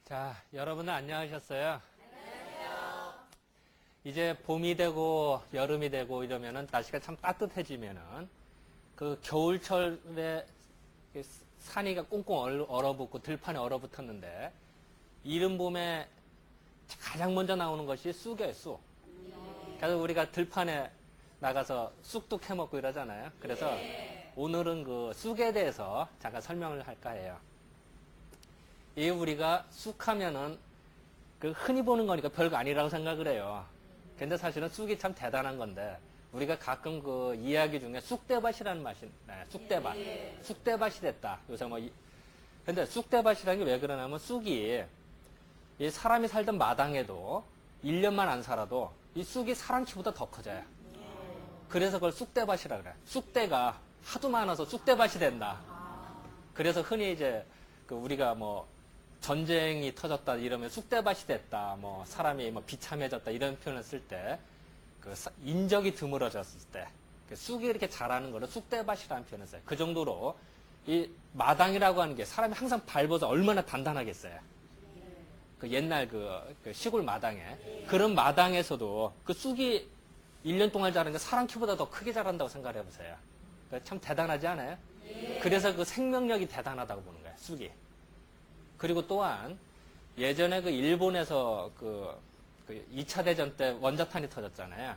자, 여러분은 안녕하셨어요? 안녕하세요. 이제 봄이 되고 여름이 되고 이러면은 날씨가 참 따뜻해지면은 그 겨울철에 산이가 꽁꽁 얼어붙고 들판에 얼어붙었는데 이른 봄에 가장 먼저 나오는 것이 쑥이에요, 쑥. 그래서 우리가 들판에 나가서 쑥도 캐먹고 이러잖아요. 그래서 오늘은 그 쑥에 대해서 잠깐 설명을 할까 해요. 이 우리가 쑥하면은 그 흔히 보는 거니까 별거 아니라고 생각을 해요. 근데 사실은 쑥이 참 대단한 건데 우리가 가끔 그 이야기 중에 쑥대밭이라는 맛이, 쑥대밭. 쑥대밭이 됐다. 요새 뭐, 근데 쑥대밭이라는 게 왜 그러냐면 쑥이 이 사람이 살던 마당에도 1년만 안 살아도 이 쑥이 사람 키보다 더 커져요. 그래서 그걸 쑥대밭이라 그래. 쑥대가 하도 많아서 쑥대밭이 된다. 그래서 흔히 이제 그 우리가 뭐 전쟁이 터졌다 이러면 쑥대밭이 됐다. 뭐 사람이 뭐 비참해졌다 이런 표현을 쓸 때 그 인적이 드물어졌을 때 그 쑥이 이렇게 자라는 거를 쑥대밭이라는 표현을 써요. 그 정도로 이 마당이라고 하는 게 사람이 항상 밟아서 얼마나 단단하겠어요. 그 옛날 그 시골 마당에 그런 마당에서도 그 쑥이 1년 동안 자라는 게 사람 키보다 더 크게 자란다고 생각해 보세요. 참 대단하지 않아요? 그래서 그 생명력이 대단하다고 보는 거예요, 쑥이. 그리고 또한 예전에 그 일본에서 그 2차 대전 때 원자탄이 터졌잖아요.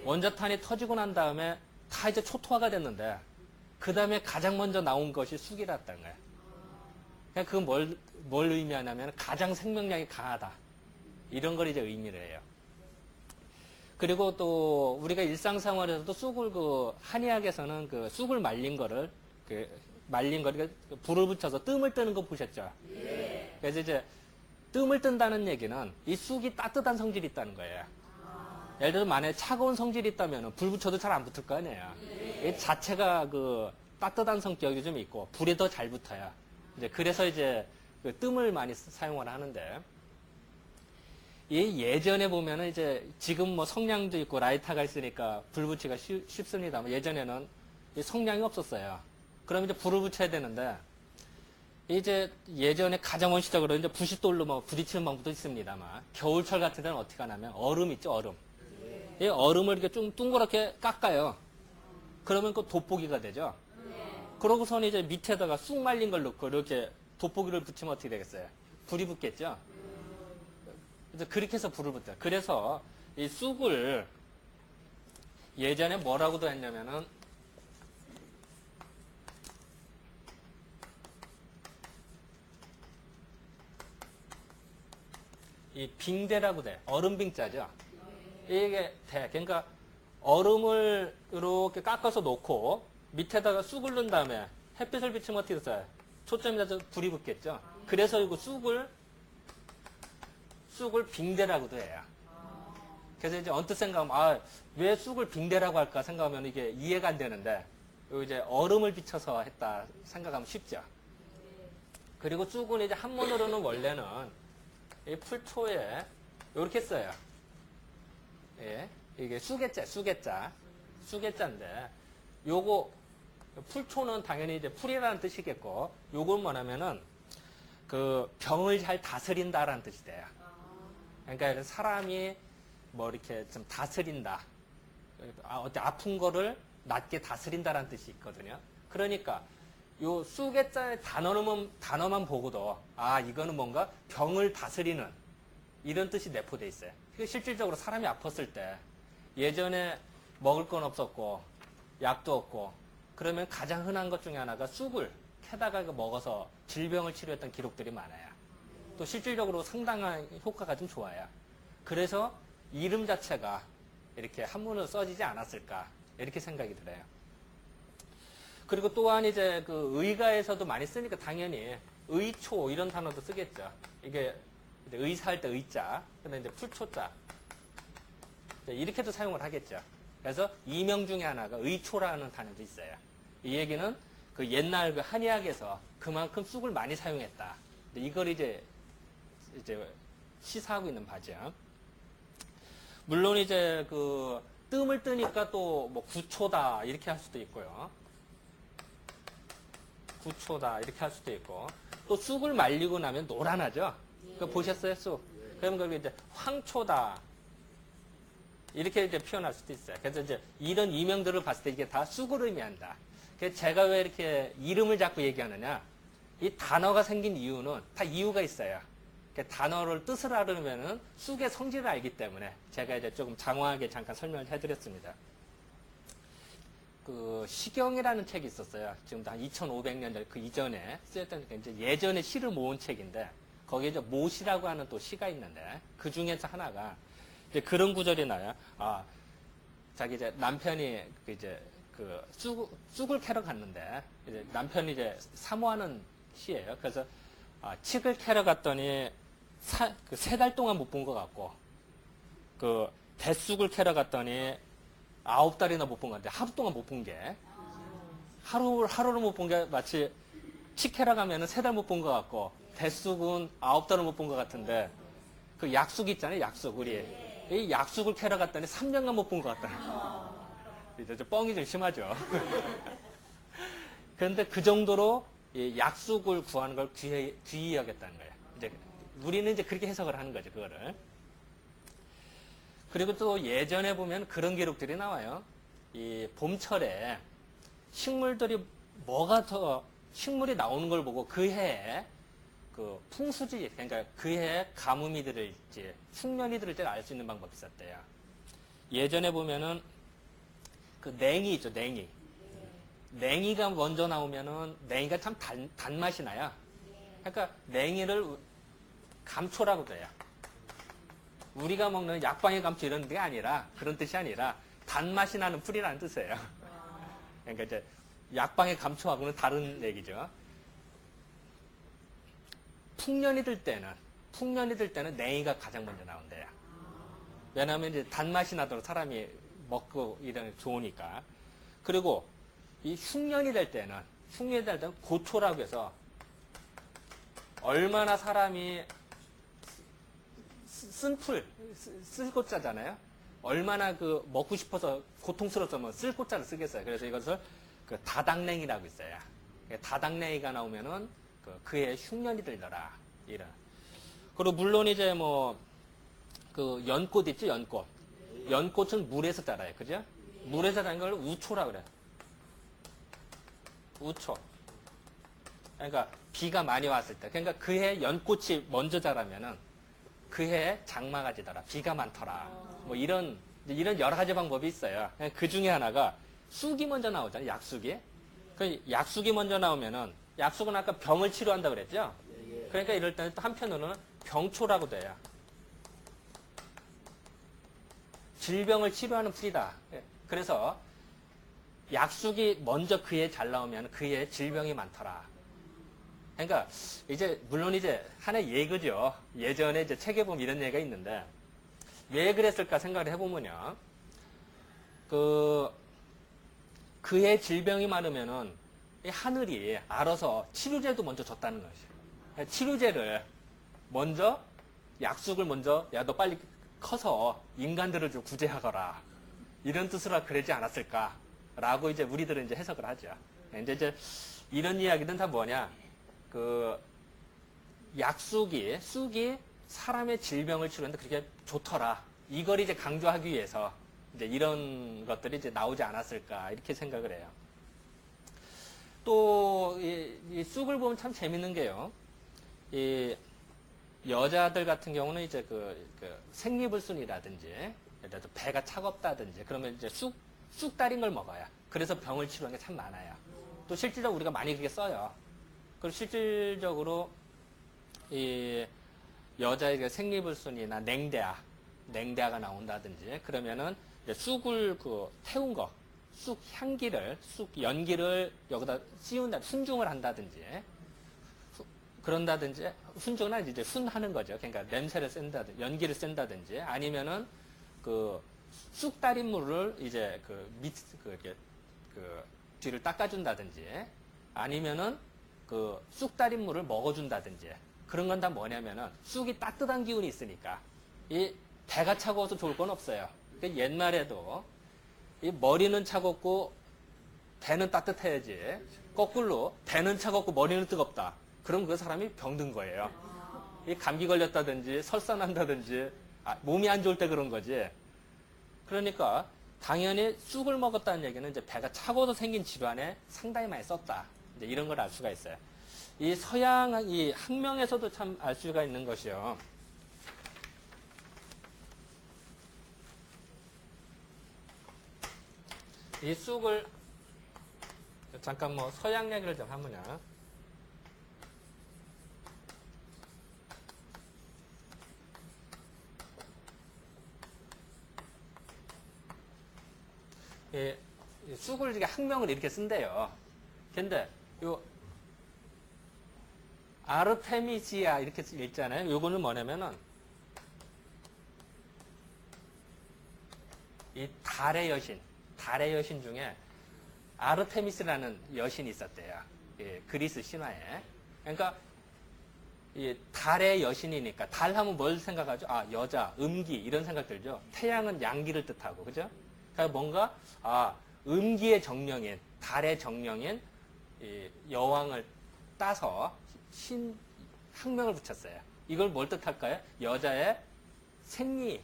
원자탄이 터지고 난 다음에 다 이제 초토화가 됐는데 그 다음에 가장 먼저 나온 것이 쑥이랐다는 거예요. 그냥 그건 뭘 의미하냐면 가장 생명력이 강하다. 이런 걸 이제 의미를 해요. 그리고 또 우리가 일상생활에서도 쑥을 그 한의학에서는 그 쑥을 말린 거를 불을 붙여서 뜸을 뜨는 거 보셨죠? 그래서 이제 뜸을 뜬다는 얘기는 이 쑥이 따뜻한 성질이 있다는 거예요. 예를 들어 만약에 차가운 성질이 있다면 불 붙여도 잘 안 붙을 거 아니에요. 이 자체가 그 따뜻한 성격이 좀 있고 불이 더 잘 붙어요. 이제 그래서 이제 그 뜸을 많이 사용을 하는데 이 예전에 보면은 이제 지금 뭐 성냥도 있고 라이터가 있으니까 불 붙이기가 쉽습니다만 예전에는 이 성냥이 없었어요. 그럼 이제 불을 붙여야 되는데 이제 예전에 가장 원시적으로 이제 부싯돌로 뭐 부딪히는 방법도 있습니다만 겨울철 같은 데는 어떻게 하냐면 얼음 있죠, 얼음. 이 얼음을 이렇게 좀 둥그렇게 깎아요. 그러면 그 돋보기가 되죠. 그러고선 이제 밑에다가 쑥 말린 걸 넣고 이렇게 돋보기를 붙이면 어떻게 되겠어요? 불이 붙겠죠. 그래서 그렇게 해서 불을 붙여요. 그래서 이 쑥을 예전에 뭐라고도 했냐면은 이 빙대라고 돼. 얼음빙자죠. 이게 돼. 그러니까 얼음을 이렇게 깎아서 놓고 밑에다가 쑥을 넣은 다음에 햇빛을 비추면 어떻게 됐어요? 초점이 닿아서 불이 붙겠죠. 그래서 이거 쑥을 빙대라고도 해요. 그래서 이제 언뜻 생각하면 왜 쑥을 빙대라고 할까 생각하면 이게 이해가 안 되는데 이제 얼음을 비춰서 했다 생각하면 쉽죠. 그리고 쑥은 이제 한문으로는 원래는 이 풀초에 이렇게 써요. 예, 이게 수개자인데 요거 풀초는 당연히 이제 풀이라는 뜻이겠고 요건 뭐냐면은 그 병을 잘 다스린다라는 뜻이 돼요. 그러니까 사람이 뭐 이렇게 좀 다스린다. 아픈 거를 낫게 다스린다라는 뜻이 있거든요. 그러니까 요 쑥에자의 단어만 보고도 이거는 뭔가 병을 다스리는 이런 뜻이 내포돼 있어요. 실질적으로 사람이 아팠을 때 예전에 먹을 건 없었고 약도 없고 그러면 가장 흔한 것 중에 하나가 쑥을 캐다가 먹어서 질병을 치료했던 기록들이 많아요. 또 실질적으로 상당한 효과가 좀 좋아요. 그래서 이름 자체가 이렇게 한문으로 써지지 않았을까 이렇게 생각이 들어요. 그리고 또한 이제 그 의가에서도 많이 쓰니까 당연히 의초 이런 단어도 쓰겠죠. 이게 의사할 때 의자, 근데 이제 풀초자 이렇게도 사용을 하겠죠. 그래서 이명 중에 하나가 의초라는 단어도 있어요. 이 얘기는 그 옛날 그 한의학에서 그만큼 쑥을 많이 사용했다. 이걸 이제 시사하고 있는 바죠. 물론 이제 그 뜸을 뜨니까 또 뭐 구초다 이렇게 할 수도 있고요. 구초다 이렇게 할 수도 있고 또 쑥을 말리고 나면 노란하죠. 그거 보셨어요, 쑥? 그러면 그게 이제 황초다. 이렇게 이제 표현할 수도 있어요. 그래서 이제 이런 이명들을 봤을 때 이게 다 쑥을 의미한다. 그래서 제가 왜 이렇게 이름을 자꾸 얘기하느냐? 이 단어가 생긴 이유는 다 이유가 있어요. 단어를 뜻을 알으면은 쑥의 성질을 알기 때문에 제가 이제 조금 장황하게 잠깐 설명을 해드렸습니다. 그 시경이라는 책이 있었어요. 지금 한 2,500년 전 그 이전에 쓰였던 이제 예전에 시를 모은 책인데 거기에 이제 모시라고 하는 또 시가 있는데 그 중에서 하나가 이제 그런 구절이 나요. 아, 자기 이제 남편이 쑥을 캐러 갔는데 이제 남편이 이제 사모하는 시예요. 그래서 칡을 캐러 갔더니 그 3달 동안 못 본 것 같고 그 대쑥을 캐러 갔더니 9달이나 못 본 것 같은데 하루 동안 못 본 게 하루를 못 본 게 마치 칡 캐러 가면은 3달 못 본 것 같고 대쑥은 9달을 못 본 것 같은데 그 약쑥 있잖아요. 약쑥 우리 이 약쑥을 캐러 갔더니 3년간 못 본 것 같다. 이제 좀 뻥이 좀 심하죠. 그런데 그 정도로 이 약쑥을 구하는 걸 귀히 여겼다는 거예요. 이제 우리는 이제 그렇게 해석을 하는 거죠, 그거를. 그리고 또 예전에 보면 그런 기록들이 나와요. 이 봄철에 식물들이 식물이 나오는 걸 보고 그 해에 그 풍수지, 그러니까 그 해에 가뭄이 들을지, 숙련이 들을지 알 수 있는 방법이 있었대요. 예전에 보면은 그 냉이 있죠, 냉이. 냉이가 먼저 나오면은 냉이가 참 단맛이 나요. 그러니까 냉이를 감초라고 그래요. 우리가 먹는 약방의 감초 이런 게 아니라 그런 뜻이 아니라 단맛이 나는 풀이라는 뜻이에요. 그러니까 이제 약방의 감초하고는 다른 얘기죠. 풍년이 들 때는 냉이가 가장 먼저 나온대요. 왜냐하면 이제 단맛이 나도록 사람이 먹고 이런 게 좋으니까. 그리고 이 흉년이 될 때는 고초라고 해서 얼마나 사람이 쓸고자잖아요. 얼마나 그 먹고 싶어서 고통스럽다면 쓸고자를 쓰겠어요. 그래서 이것을 그 다닥냉이라고 있어요. 다닥냉이가 나오면은 그해 흉년이 들더라. 이런. 그리고 물론 이제 그 연꽃 있죠, 연꽃. 연꽃은 물에서 자라요. 그죠? 물에서 자라는 걸 우초라고 그래요. 우초. 그러니까 비가 많이 왔을 때. 그러니까 그해 연꽃이 먼저 자라면은 그해 장마가 지더라. 비가 많더라. 이런 여러 가지 방법이 있어요. 그 중에 하나가 쑥이 먼저 나오잖아요. 약쑥이. 그 약쑥이 먼저 나오면은 약쑥은 아까 병을 치료한다고 그랬죠? 그러니까 이럴 때는 또 한편으로는 병초라고 돼요. 질병을 치료하는 풀이다. 그래서 약쑥이 먼저 그해 잘 나오면 그해 질병이 많더라. 그러니까 이제 물론 이제 하나의 예거죠. 예전에 이제 책에 보면 이런 얘기가 있는데 왜 그랬을까 생각을 해보면요. 그해 질병이 많으면은 이 하늘이 알아서 치료제도 먼저 줬다는 것이에요. 치료제를 먼저 약쑥을 먼저 야 너 빨리 커서 인간들을 좀 구제하거라. 이런 뜻으로 그러지 않았을까라고 이제 우리들은 이제 해석을 하죠. 이제 이런 이야기는 다 뭐냐? 쑥이 사람의 질병을 치료하는데 그렇게 좋더라. 이걸 이제 강조하기 위해서 이제 이런 것들이 이제 나오지 않았을까 이렇게 생각을 해요. 또 이 쑥을 보면 참 재밌는 게요. 이 여자들 같은 경우는 이제 그 생리불순이라든지, 예를 들어서 배가 차갑다든지, 그러면 이제 쑥 달인 걸 먹어요. 그래서 병을 치료하는 게 참 많아요. 또 실질적으로 우리가 많이 그렇게 써요. 그리고 실질적으로 이 여자의 생리불순이나 냉대아가 나온다든지, 그러면은 이제 쑥을 태운 거, 쑥 연기를 여기다 순중을 한다든지, 그런다든지, 순중은 아니지, 이제 순하는 거죠. 그러니까 냄새를 쐰다든지, 연기를 쐰다든지, 아니면은 쑥달인물을 이제 뒤를 닦아준다든지, 아니면은 쑥달인물을 먹어준다든지, 그런 건 다 뭐냐면은 쑥이 따뜻한 기운이 있으니까, 이 배가 차가워서 좋을 건 없어요. 옛날에도 이 머리는 차갑고 배는 따뜻해야지, 거꾸로 배는 차갑고 머리는 뜨겁다. 그럼 그 사람이 병든 거예요. 이 감기 걸렸다든지 설사 난다든지 몸이 안 좋을 때 그런 거지. 그러니까 당연히 쑥을 먹었다는 얘기는 이제 배가 차고도 생긴 질환에 상당히 많이 썼다. 이제 이런 걸 알 수가 있어요. 이 서양 이 학명에서도 참 알 수가 있는 것이요. 이 쑥을 잠깐 뭐 서양 얘기를 좀 하면요. 이 쑥을 이게 학명을 이렇게 쓴대요. 근데 요 아르테미지아 이렇게 읽잖아요. 요거는 뭐냐면은 이 달의 여신 중에 아르테미스라는 여신이 있었대요. 예, 그리스 신화에. 그러니까 이 달의 여신이니까 달 하면 뭘 생각하죠? 여자, 음기 이런 생각 들죠. 태양은 양기를 뜻하고 그죠? 그러니까 뭔가 음기의 정령인 달의 정령인 이 여왕을 따서 학명을 붙였어요. 이걸 뭘 뜻할까요? 여자의 생리를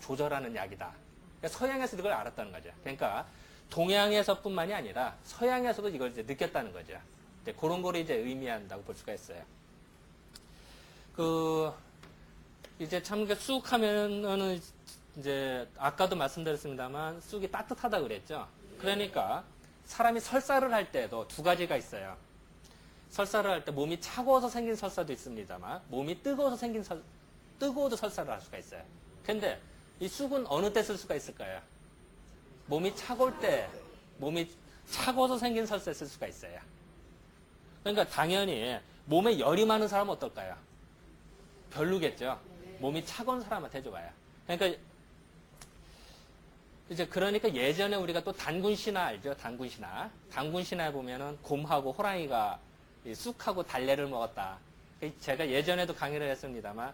조절하는 약이다. 그러니까 서양에서도 이걸 알았다는 거죠. 그러니까 동양에서뿐만이 아니라 서양에서도 이걸 이제 느꼈다는 거죠. 이제 그런 거를 이제 의미한다고 볼 수가 있어요. 이제 참 쑥 하면은 이제 아까도 말씀드렸습니다만 쑥이 따뜻하다 그랬죠. 그러니까 사람이 설사를 할 때도 두 가지가 있어요. 설사를 할 때 몸이 차가워서 생긴 설사도 있습니다만 몸이 뜨거워도 설사를 할 수가 있어요. 근데 이 쑥은 어느 때 쓸 수가 있을까요? 몸이 차가울 때, 몸이 차가워서 생긴 설사에 쓸 수가 있어요. 그러니까 당연히 몸에 열이 많은 사람은 어떨까요? 별로겠죠. 몸이 차가운 사람한테 해줘봐요. 그러니까 예전에 우리가 또 단군신화 알죠? 단군신화. 단군신화에 보면은 곰하고 호랑이가 쑥하고 달래를 먹었다. 제가 예전에도 강의를 했습니다만,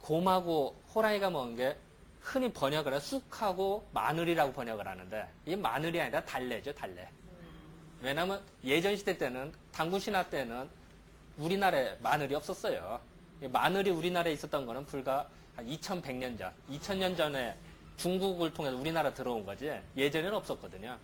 곰하고 호랑이가 먹은 게 흔히 번역을 해서 쑥하고 마늘이라고 번역을 하는데, 이 마늘이 아니라 달래죠, 달래. 왜냐면 예전 시대 때는, 단군신화 때는 우리나라에 마늘이 없었어요. 마늘이 우리나라에 있었던 거는 불과 한 2100년 전, 2000년 전에 중국을 통해서 우리나라 들어온 거지, 예전에는 없었거든요.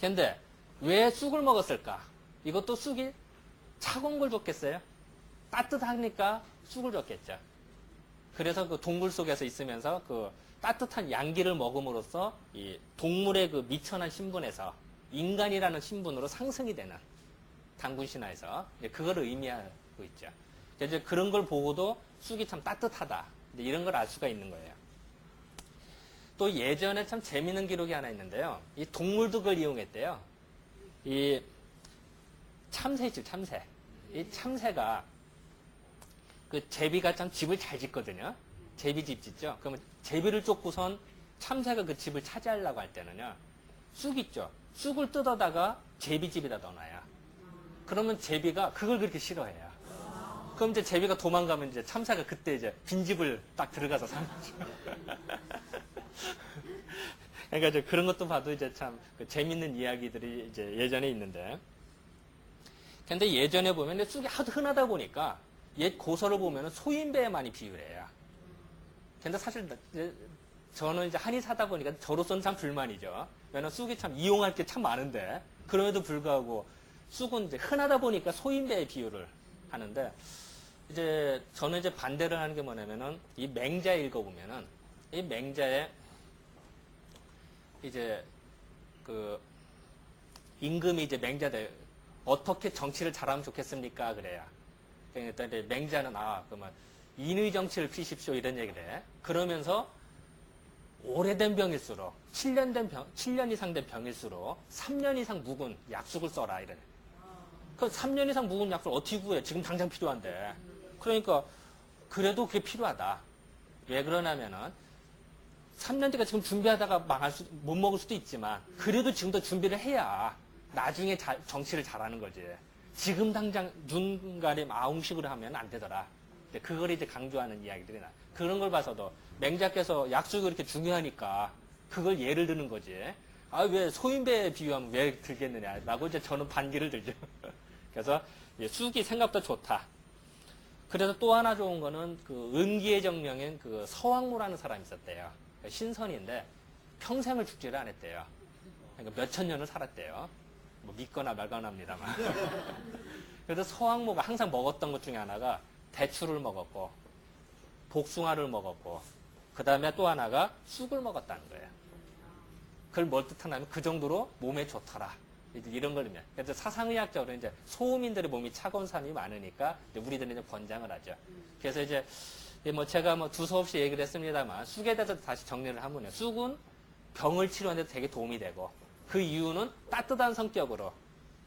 근데 왜 쑥을 먹었을까? 이것도 쑥이 차가운 걸 줬겠어요? 따뜻하니까 쑥을 줬겠죠. 그래서 그 동굴 속에서 있으면서 그 따뜻한 양기를 먹음으로써 이 동물의 그 미천한 신분에서 인간이라는 신분으로 상승이 되는 단군신화에서 그거를 의미하고 있죠. 이제 그런 걸 보고도 쑥이 참 따뜻하다. 이런 걸 알 수가 있는 거예요. 또 예전에 참 재미있는 기록이 하나 있는데요. 이 동물도 그걸 이용했대요. 이 참새 있죠, 참새. 이 참새가 그 제비가 참 집을 잘 짓거든요. 제비집 짓죠. 그러면 제비를 쫓고선 참새가 그 집을 차지하려고 할 때는요. 쑥 있죠. 쑥을 뜯어다가 제비집에다 넣어놔요. 그러면 제비가 그걸 그렇게 싫어해요. 그럼 이제 제비가 도망가면 이제 참새가 그때 이제 빈집을 딱 들어가서 사는 거죠. 그러니까 이제 그런 것도 봐도 이제 참 재밌는 이야기들이 이제 예전에 있는데. 근데 예전에 보면 쑥이 하도 흔하다 보니까 옛 고서를 보면 소인배에 많이 비유를 해요. 근데 사실 저는 이제 한의사다 보니까 저로서는 참 불만이죠. 왜냐면 쑥이 참 이용할 게 참 많은데 그럼에도 불구하고 쑥은 이제 흔하다 보니까 소인배에 비유를 하는데 이제 저는 이제 반대를 하는 게 뭐냐면은 이 맹자에 읽어보면은 이 맹자에 이제 그 임금이 이제 맹자들 어떻게 정치를 잘하면 좋겠습니까? 그래요. 그러니까 이제 맹자는 그러면 인의 정치를 피십시오 이런 얘기를 해. 그러면서 오래된 병일수록 7년 이상 된 병일수록 3년 이상 묵은 약속을 써라 이래. 그 3년 이상 묵은 약속을 어떻게 구해? 지금 당장 필요한데. 그러니까 그래도 그게 필요하다. 왜 그러냐면은 3년 뒤가 지금 준비하다가 못 먹을 수도 있지만 그래도 지금도 준비를 해야 나중에 정치를 잘하는 거지. 지금 당장 눈 가림 아웅식으로 하면 안 되더라. 그걸 이제 강조하는 이야기들이 나. 그런 걸 봐서도 맹자께서 약속이 그렇게 중요하니까 그걸 예를 드는 거지. 왜 소인배에 비유하면 왜 들겠느냐라고 이제 저는 반기를 들죠. 그래서 쑥이 생각보다 좋다. 그래서 또 하나 좋은 거는 그 은기의 정령인 그 서왕무라는 사람이 있었대요. 신선인데 평생을 죽지를 않았대요. 그러니까 몇천 년을 살았대요. 뭐 믿거나 말거나 합니다만. 그래서 서왕무가 항상 먹었던 것 중에 하나가 대추를 먹었고, 복숭아를 먹었고, 그 다음에 또 하나가 쑥을 먹었다는 거예요. 그걸 뭘 뜻하냐면 그 정도로 몸에 좋더라. 이런 걸 의미해요. 그래서 사상의학적으로 이제 소음인들의 몸이 차가운 사람이 많으니까 우리들은 이제 권장을 하죠. 그래서 이제 뭐 제가 뭐 두서없이 얘기를 했습니다만 쑥에 대해서 다시 정리를 하면요. 쑥은 병을 치료하는 데 되게 도움이 되고 그 이유는 따뜻한 성격으로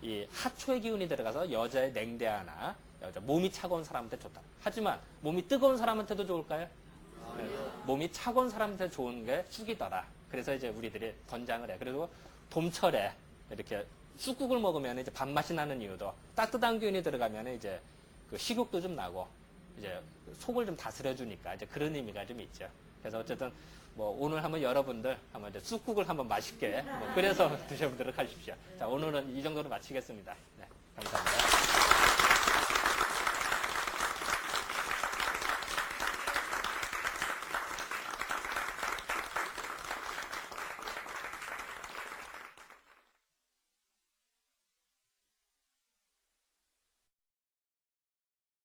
이 하초의 기운이 들어가서 여자의 냉대하나 여자 몸이 차가운 사람한테 좋다. 하지만 몸이 뜨거운 사람한테도 좋을까요? 네. 몸이 차가운 사람한테 좋은 게 쑥이더라. 그래서 이제 우리들이 권장을 해. 그리고 봄철에 이렇게 쑥국을 먹으면 이제 밥맛이 나는 이유도 따뜻한 기운이 들어가면 이제 그 식욕도 좀 나고 이제 속을 좀 다스려주니까 이제 그런 의미가 좀 있죠. 그래서 어쨌든 뭐 오늘 한번 여러분들 한번 이제 쑥국을 한번 맛있게 끓여서 드셔보도록 하십시오. 자, 오늘은 이 정도로 마치겠습니다. 네, 감사합니다.